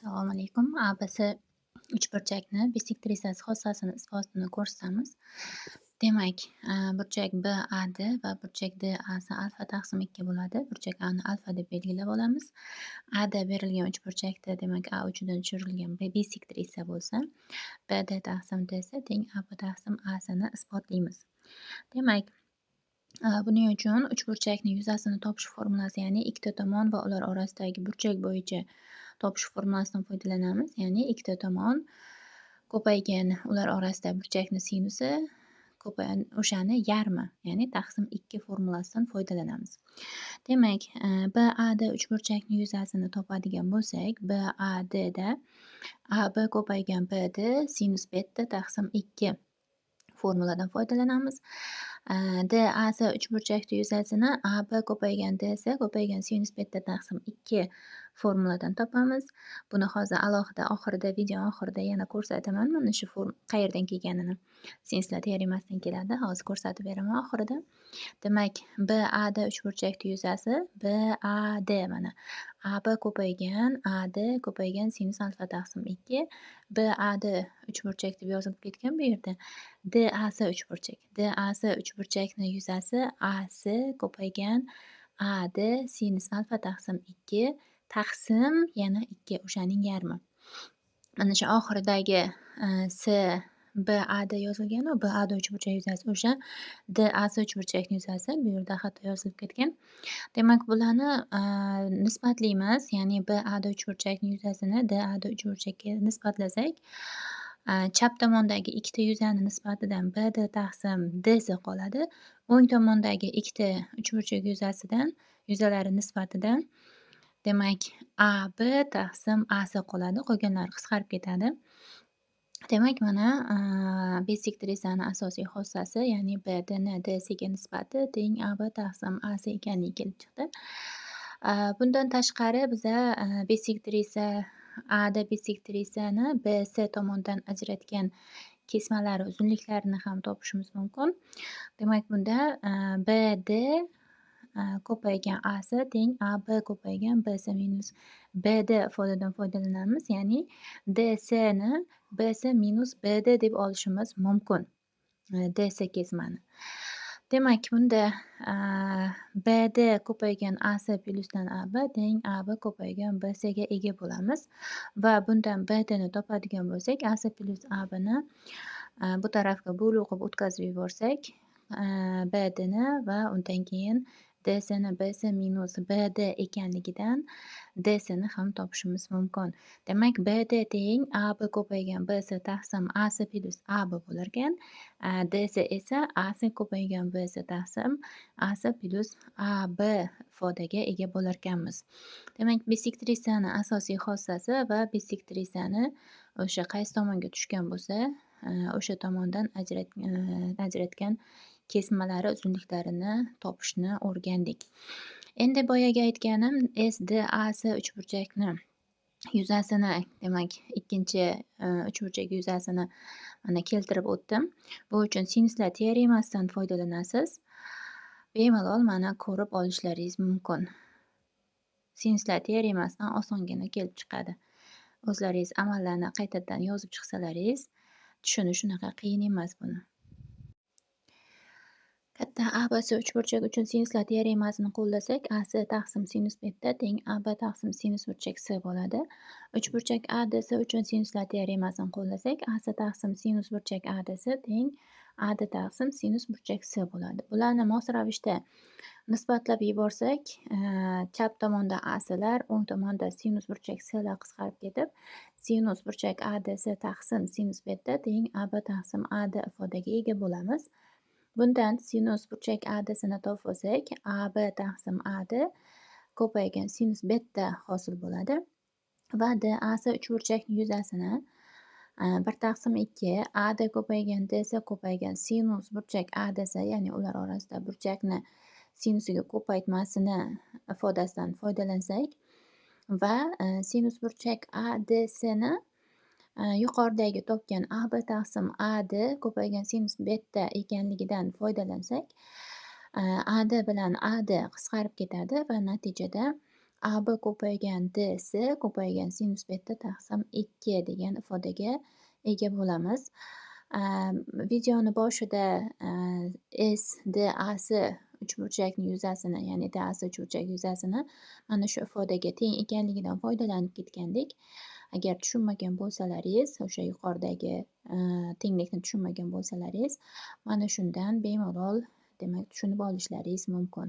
Assalomu alaykum. Biz uchburchakni bisektrisasi xossasini isbotini ko'rsatamiz. Demak, burchak BAD va burchak DAsi alfa taqsim 2 bo'ladi. Burchak A'ni alfa deb belgilab olamiz. AD berilgan uchburchakda demak A uchidan tushirilgan bisektrisa bo'lsa, BD taqsim D esa teng AB taqsim A'sini isbotlaymiz. Demak, buning uchun uchburchakni yuzasini topish formulasi, ya'ni ikkita tomon va ular orasidagi burchak bo'yicha topish formulasidan foydalanamiz. Ya'ni ikkita tomon ko'paygan ular orasida burchakni sinusi o'shani yarmi, ya'ni taqsim 2 formulasidan foydalanamiz. Demak, BAD uchburchakni yuzasini topadigan bo'lsak, BADda AB ko'paygan BD sinus beta taqsim 2 formuladan foydalanamiz. DAs uchburchakni yuzasini AB ko'paygan DS ko'paygan sinus beta taqsim 2 formuladan topamiz. Buni hozir alohida oxirida, video oxirida yana ko'rsataman. Mana shu qayerdan kelganini. Sinuslar teoremasidan keladi. Hozir ko'rsatib beraman oxirida. Demak, BAD uchburchakni yuzasi BAD mana. AB ko'paygan AD ko'paygan sinus alfa taqsim 2 BAD uchburchak deb yozilib ketgan bu yerda. DAs uchburchak. DAs uchburchakni yuzasi AC ko'paygan AD sinus alfa taqsim 2 taqsim yana 2 o'shaning yarmi. Mana shu oxiridagi S BAD yozilgan-u, BAD uchburchak yuzasi o'sha DAs uchburchakni yuzasi bu yerda xato yozilib ketgan. Demak, bularni nisbatlaymiz. Ya'ni BAD uchburchakni yuzasini DAD uchburchakka nisbatlasak, chap tomondagi ikkita yuzani nisbatidan BD taqsim DS qoladi. O'ng tomondagi ikkita uchburchak yuzalari nisbatidan demak AB taqsim AC qoladi. Qolganlari qisqarib ketadi. Demak, mana bisektrisani asosiy xossasi, ya'ni BDni DSga nisbati teng AB taqsim AC ekanligi kelib chiqdi. Bundan tashqari biza bisektrisa AD bisektrisani BS tomonidan ajratgan kesmalari uzunliklarini ham topishimiz mumkin. Demak, bunda BD ko'paygan AC teng AB ko'paygan BS minus BD ifodadan foydalanamiz. Ya'ni DSni BS minus BD deb olishimiz mumkin. DS kesmani. Demak, bunda BD ko'paygan AC plyusdan AB teng AB ko'paygan BSga ega bo'lamiz. Va bundan BDni topadigan bo'lsak, AC plyus ABni bu tarafga bo'l o'qib o'tkazib yuborsak, BDni va undan keyin DSni BS minus BD ekanligidan DSni ham topishimiz mumkin. Demak, BD teng AB ko'paygan BS taqsim AC plyus AB bo'larkan, DS esa AC ko'paygan BS taqsim AC plyus AB ifodaga ega bo'larkanmiz. Demak, bisektrisani asosiy xossasi va bisektrisani o'sha qaysi tomonga tushgan bo'lsa, o'sha tomondan ajratgan kesmalari uzunliklarini topishni o'rgandik. Endi boyagi aytganim SDAs uchburchakni yuzasini, demak, ikkinchi uchburchak yuzasini mana keltirib o'tdim. Bu uchun sinuslar teoremasidan foydalanasiz. Bemalol mana ko'rib olishlaringiz mumkin. Sinuslar teoremasidan osongina kelib chiqadi. O'zlaringiz amallarni qaytadan yozib chiqsalaringiz tushunish shunaqa qiyin emas buni. Katta ABC uchburchak uchun sinuslar teoremasini qo'llasak, AC taqsim sinus beta teng AB taqsim sinus burchak C bo'ladi. Uchburchak ADS uchun sinuslar teoremasini qo'llasak, AC taqsim sinus burchak ADS teng AD taqsim sinus burchak C bo'ladi. Bularni mos ravishda nisbatlab yuborsak, chap tomonda AClar, o'ng tomonda sinus burchak Clar qisqarib ketib, sinus burchak ADS taqsim sinus beta teng AB taqsim AD ifodaga ega bo'lamiz. Bundan sinus burchak ADsini topib olsak, AB taqsim AD ko'paygan sinus beta hosil bo'ladi. Va DAs uchburchakni yuzasini 1 taqsim 2 AD ko'paygan DS ko'paygan sinus burchak ADS, ya'ni ular orasida burchakni sinusiga ko'paytmasini ifodasidan foydalansak va sinus burchak ADSni yuqoridagi topgan AB taqsim AD ko'paygan sinus beta ekanligidan foydalansak, AD bilan AD qisqarib ketadi va natijada AB ko'paygan Dsi ko'paygan sinus beta taqsim 2 degan ifodaga ega bo'lamiz. Videoni boshida S, DAsi uchburchakning yuzasini, ya'ni DAsi uchburchak yuzasini mana shu ifodaga teng ekanligidan foydalanib ketgandik. Agar tushunmagan bo'lsalaringiz, o'sha yuqoridagi tenglikni tushunmagan bo'lsalaringiz, mana shundan bemalol demak tushunib olishlaringiz mumkin.